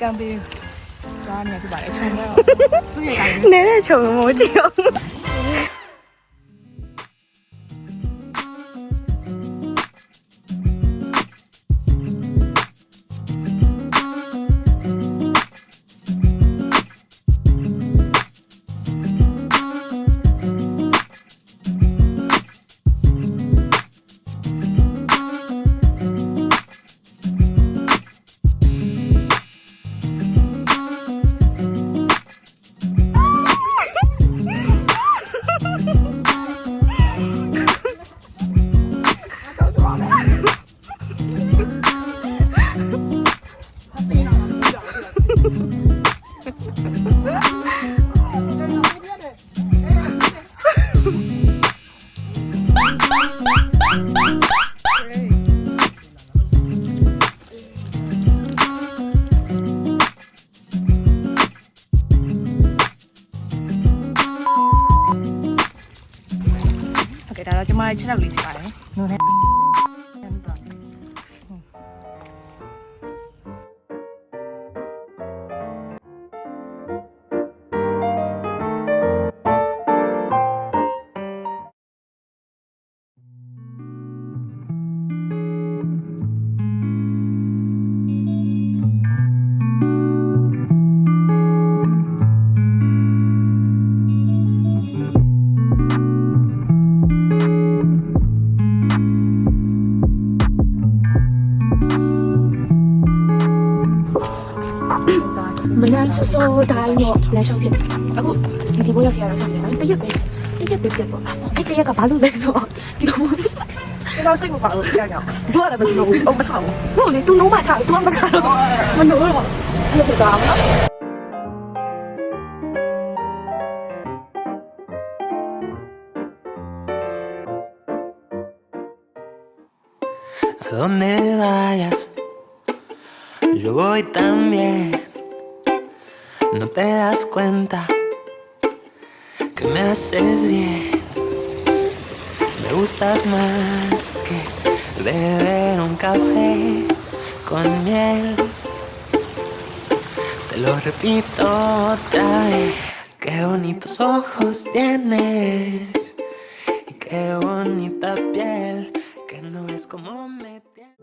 干杯！抓你就把它冲掉。你在冲我酒。ဒါတော့ကျမရဲ့6လောက်လေးဖြစ်ပါတယ်။နော်နဲ့မနက်စောတိုင်းတော့လမ်းလျှောက်ဖြစ်တယ်အခုဒီဘိုးရောက်ရတော့ဆက်တယ်တရက်ပဲပြတ်ပေါ့အဲ့တရက်ကဘာလို့လဲဆိုတော့ဒီကောင်တော့စိတ်မပါလို့ကြောက်ကြောက်တို့ရတယ်မလို့အုံမထားဘူးဟုတ်လေ तू လုံးမထား तू မထားတော့မလို့တော့အဲ့လိုတာမလားA donde vayas, yo voy también. No te das cuenta que me haces bien. Me gustas más que beber un café con miel. Te lo repito otra vez. Qué bonitos ojos tienes y qué bonita piel. Que no ves como me tienes.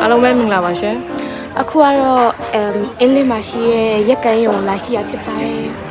အားလုံးပဲမင်္ဂလာပါရှင် အခုကတော့အင်းလေးမှာရှိရဲ့ရက်ကန်ရုံလာကြည့်ရဖြစ်ပါတယ်